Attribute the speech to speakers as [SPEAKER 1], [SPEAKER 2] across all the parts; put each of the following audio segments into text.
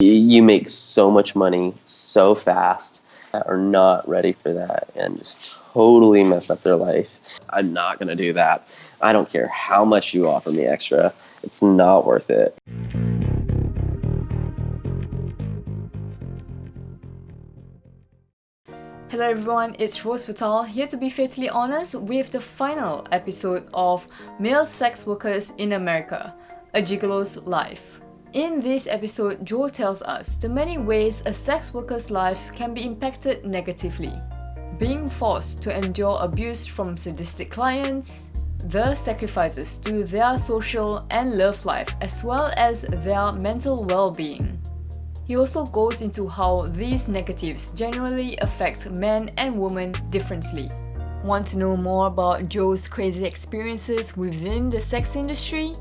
[SPEAKER 1] You make so much money so fast, are not ready for that and just totally mess up their life. I'm not going to do that. I don't care how much you offer me extra. It's not worth it.
[SPEAKER 2] Hello everyone, it's Rose Vital here to be fatally honest with the final episode of Male Sex Workers in America, a Gigolo's Life. In this episode, Joel tells us the many ways a sex worker's life can be impacted negatively. Being forced to endure abuse from sadistic clients, the sacrifices to their social and love life as well as their mental well-being. He also goes into how these negatives generally affect men and women differently. Want to know more about Joe's crazy experiences within the sex industry?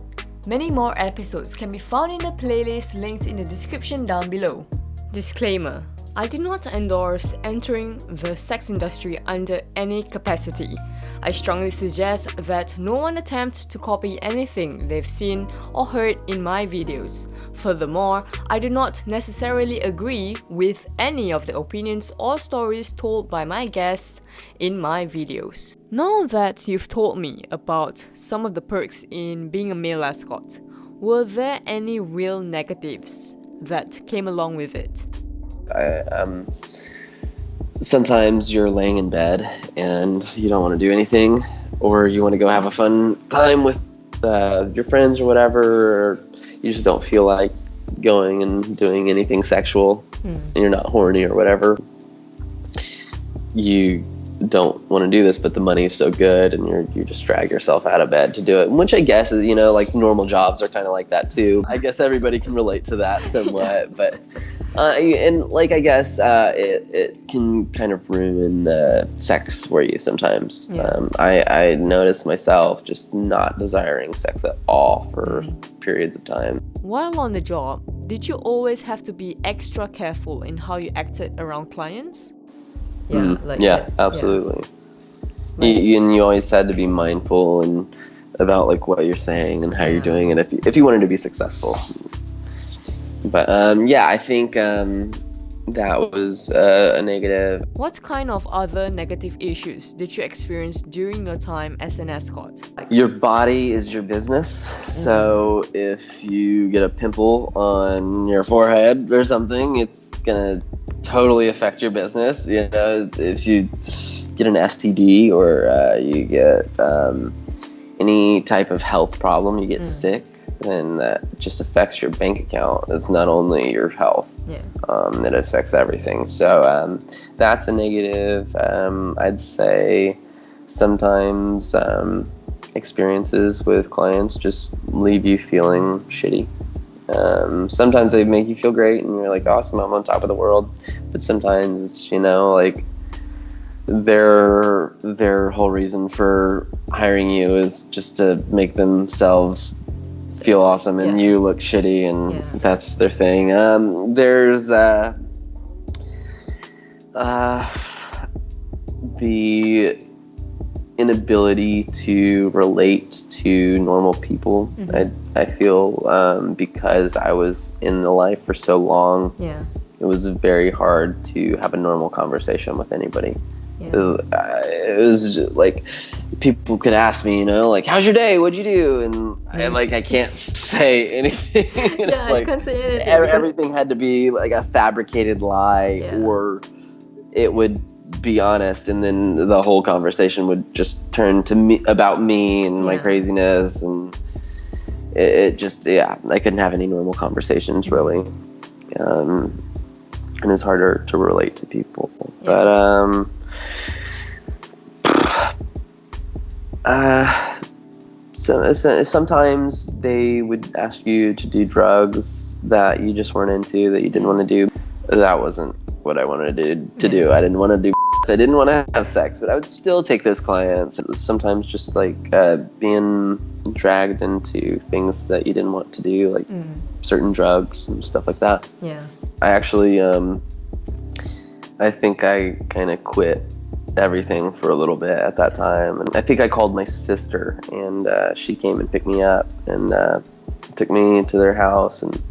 [SPEAKER 2] Many more episodes can be found in the playlist linked in the description down below. Disclaimer: I do not endorse entering the sex industry under any capacity. I strongly suggest that no one attempt to copy anything they've seen or heard in my videos. Furthermore, I do not necessarily agree with any of the opinions or stories told by my guests in my videos. Now that you've told me about some of the perks in being a male escort, were there any real negatives that came along with it?
[SPEAKER 1] Sometimes you're laying in bed and you don't want to do anything, or you want to go have a fun time with your friends or whatever, or you just don't feel like going and doing anything sexual, and you're not horny or whatever. You don't want to do this, but the money is so good, and you just drag yourself out of bed to do it, which I guess is, like normal jobs are kind of like that too. I guess everybody can relate to that somewhat, but I guess it can kind of ruin sex for you sometimes.
[SPEAKER 2] Yeah.
[SPEAKER 1] I noticed myself just not desiring sex at all for periods of time.
[SPEAKER 2] While on the job, did you always have to be extra careful in how you acted around clients?
[SPEAKER 1] Absolutely. Yeah. You always had to be mindful and about like what you're saying and how you're doing it if you wanted to be successful. But I think that was a negative.
[SPEAKER 2] What kind of other negative issues did you experience during your time as an escort?
[SPEAKER 1] Your body is your business. So if you get a pimple on your forehead or something, it's gonna totally affect your business. If you get an STD or you get any type of health problem, you get sick, then that just affects your bank account. It's not only your health, it affects everything. So that's a negative. I'd say sometimes experiences with clients just leave you feeling shitty. Sometimes they make you feel great and you're like, awesome, I'm on top of the world. But sometimes it's, like their whole reason for hiring you is just to make themselves feel awesome and you look shitty, and that's their thing. There's the inability to relate to normal people. I feel because I was in the life for so long, it was very hard to have a normal conversation with anybody. It was just, like, people could ask me, like, how's your day? What'd you do? And I can't say anything. It's like,
[SPEAKER 2] can't say anything
[SPEAKER 1] everything had to be like a fabricated lie, or it would be honest, and then the whole conversation would just turn to me about me and my craziness, and it just I couldn't have any normal conversations really, and it's harder to relate to people. But so sometimes they would ask you to do drugs that you just weren't into, that you didn't want to do. That wasn't what I wanted to do. I didn't want to do. I didn't want to have sex, but I would still take those clients. It was sometimes just like being dragged into things that you didn't want to do, like certain drugs and stuff like that. I actually, I think I kind of quit everything for a little bit at that time, and I think I called my sister, and she came and picked me up and took me to their house, and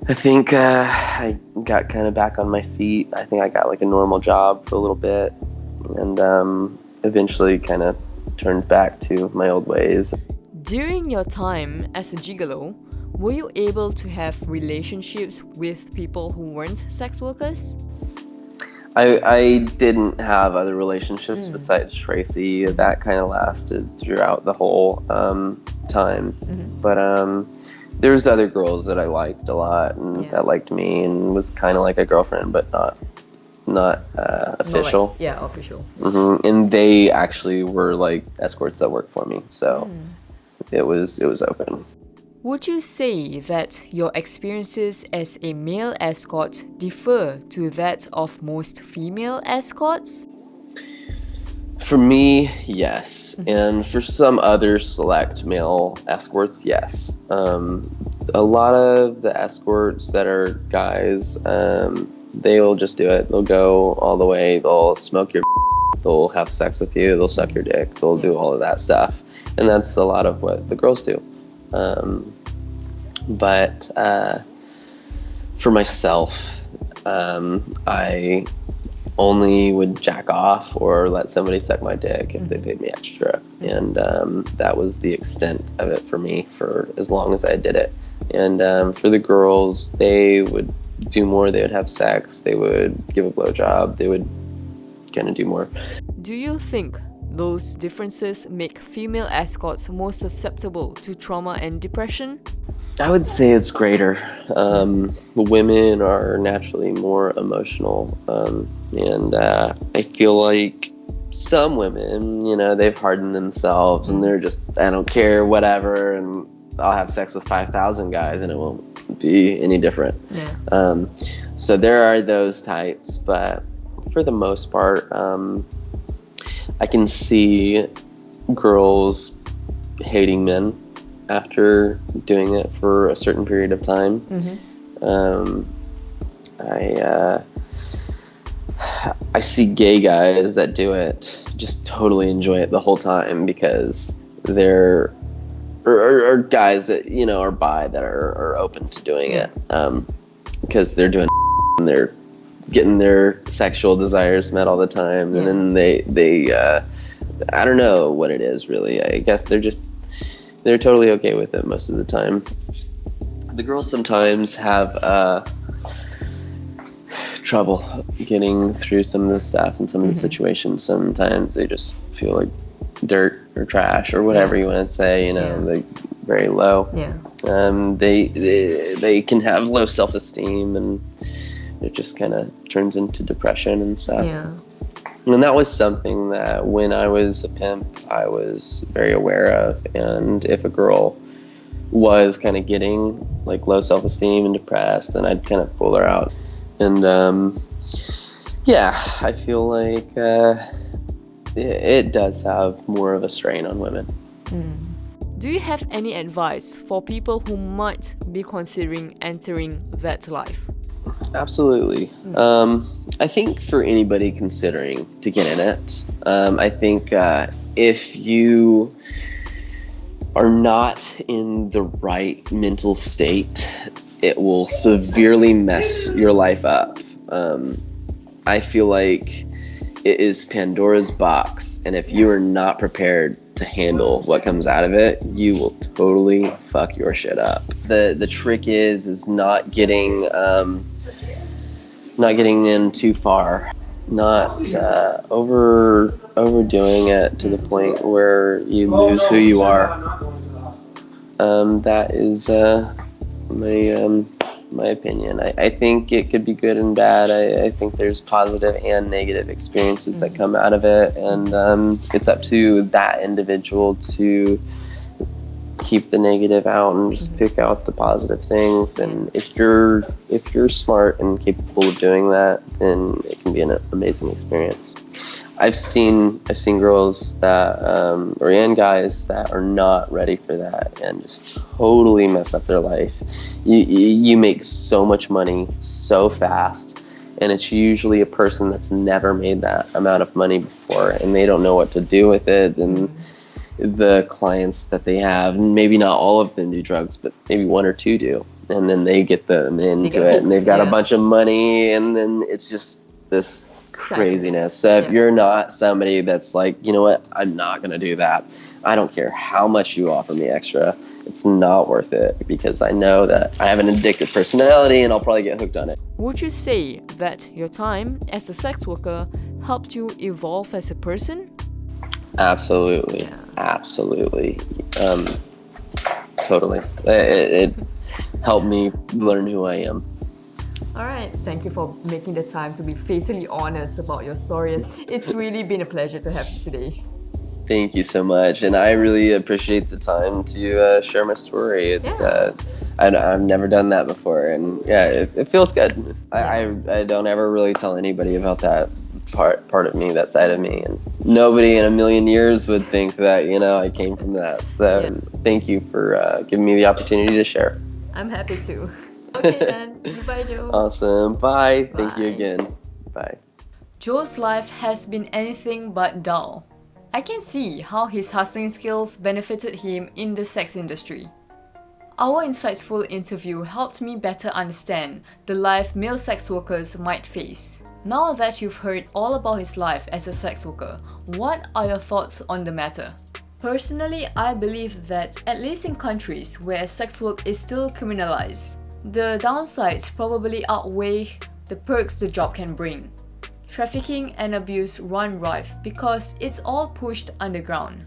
[SPEAKER 1] I think I got kind of back on my feet. I think I got like a normal job for a little bit, and eventually kind of turned back to my old ways.
[SPEAKER 2] During your time as a gigolo, were you able to have relationships with people who weren't sex workers?
[SPEAKER 1] I didn't have other relationships besides Tracy. That kind of lasted throughout the whole time. But there's other girls that I liked a lot and that liked me and was kind of like a girlfriend, but not official.
[SPEAKER 2] Official.
[SPEAKER 1] And they actually were like escorts that worked for me, so it was open.
[SPEAKER 2] Would you say that your experiences as a male escort differ to that of most female escorts?
[SPEAKER 1] For me, yes. And for some other select male escorts, yes. A lot of the escorts that are guys, they'll just do it. They'll go all the way. They'll smoke your they'll have sex with you. They'll suck your dick. They'll do all of that stuff. And that's a lot of what the girls do. But for myself, I only would jack off or let somebody suck my dick if they paid me extra. And that was the extent of it for me for as long as I did it. And for the girls, they would do more. They would have sex. They would give a blowjob. They would kind of do more.
[SPEAKER 2] Do you think those differences make female escorts more susceptible to trauma and depression?
[SPEAKER 1] I would say it's greater. Women are naturally more emotional, and I feel like some women, they've hardened themselves and they're just, I don't care, whatever, and I'll have sex with 5,000 guys and it won't be any different. So there are those types, but for the most part, I can see girls hating men after doing it for a certain period of time. I see gay guys that do it just totally enjoy it the whole time because they're or guys that are bi that are open to doing it because they're doing and they're getting their sexual desires met all the time, and then they I don't know what it is really. I guess they're totally okay with it most of the time. The girls sometimes have trouble getting through some of the stuff and some of the situations. Sometimes they just feel like dirt or trash or whatever you want to say, like very low. They can have low self-esteem and it just kind of turns into depression and stuff. And that was something that when I was a pimp, I was very aware of. And if a girl was kind of getting like low self-esteem and depressed, then I'd kind of pull her out. And I feel like it does have more of a strain on women.
[SPEAKER 2] Do you have any advice for people who might be considering entering that life?
[SPEAKER 1] Absolutely. I think for anybody considering to get in it, I think if you are not in the right mental state, it will severely mess your life up. I feel like it is Pandora's box, and if you are not prepared to handle what comes out of it, you will totally fuck your shit up. The trick is not getting in too far, not overdoing it to the point where you lose who you are. That is my opinion. I think it could be good and bad. I think there's positive and negative experiences that come out of it, and it's up to that individual to keep the negative out and just pick out the positive things. And if you're smart and capable of doing that, then it can be an amazing experience. I've seen girls that and guys that are not ready for that and just totally mess up their life. You make so much money so fast, and it's usually a person that's never made that amount of money before, and they don't know what to do with it. And the clients that they have, maybe not all of them do drugs, but maybe one or two do, and then they get them into
[SPEAKER 2] get
[SPEAKER 1] it,
[SPEAKER 2] hooked,
[SPEAKER 1] and they've got a
[SPEAKER 2] yeah.
[SPEAKER 1] bunch of money, and then it's just this craziness. So if you're not somebody that's like, you know what, I'm not gonna do that, I don't care how much you offer me extra, it's not worth it, because I know that I have an addictive personality and I'll probably get hooked on it.
[SPEAKER 2] Would you say that your time as a sex worker helped you evolve as a person?
[SPEAKER 1] Absolutely. Absolutely. Totally. It helped me learn who I am.
[SPEAKER 2] Alright, thank you for making the time to be fatally honest about your stories. It's really been a pleasure to have you today.
[SPEAKER 1] Thank you so much, and I really appreciate the time to share my story. It's I've never done that before, and it feels good. I don't ever really tell anybody about that part of me, that side of me, and nobody in a million years would think that, you know, I came from that. So thank you for giving me the opportunity to share.
[SPEAKER 2] I'm happy to. Okay then, goodbye Joe.
[SPEAKER 1] Awesome, bye. Thank you again. Bye.
[SPEAKER 2] Joe's life has been anything but dull. I can see how his hustling skills benefited him in the sex industry. Our insightful interview helped me better understand the life male sex workers might face. Now that you've heard all about his life as a sex worker, what are your thoughts on the matter? Personally, I believe that at least in countries where sex work is still criminalized, the downsides probably outweigh the perks the job can bring. Trafficking and abuse run rife because it's all pushed underground.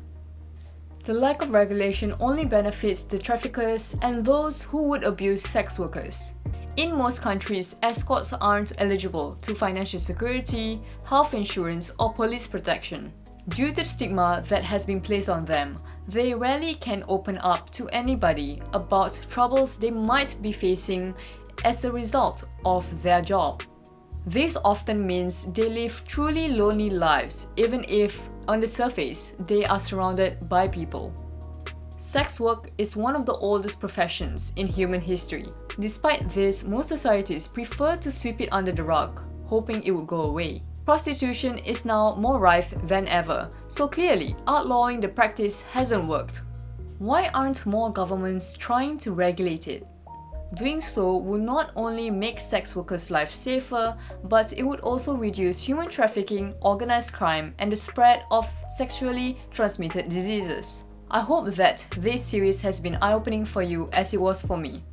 [SPEAKER 2] The lack of regulation only benefits the traffickers and those who would abuse sex workers. In most countries, escorts aren't eligible to financial security, health insurance, or police protection. Due to the stigma that has been placed on them, they rarely can open up to anybody about troubles they might be facing as a result of their job. This often means they live truly lonely lives, even if, on the surface, they are surrounded by people. Sex work is one of the oldest professions in human history. Despite this, most societies prefer to sweep it under the rug, hoping it would go away. Prostitution is now more rife than ever, so clearly outlawing the practice hasn't worked. Why aren't more governments trying to regulate it? Doing so would not only make sex workers' lives safer, but it would also reduce human trafficking, organized crime, and the spread of sexually transmitted diseases. I hope that this series has been eye-opening for you as it was for me.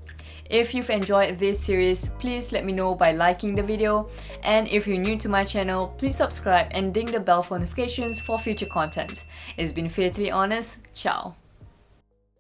[SPEAKER 2] If you've enjoyed this series, please let me know by liking the video, and if you're new to my channel, please subscribe and ding the bell for notifications for future content. It's been Fatally Honest, ciao!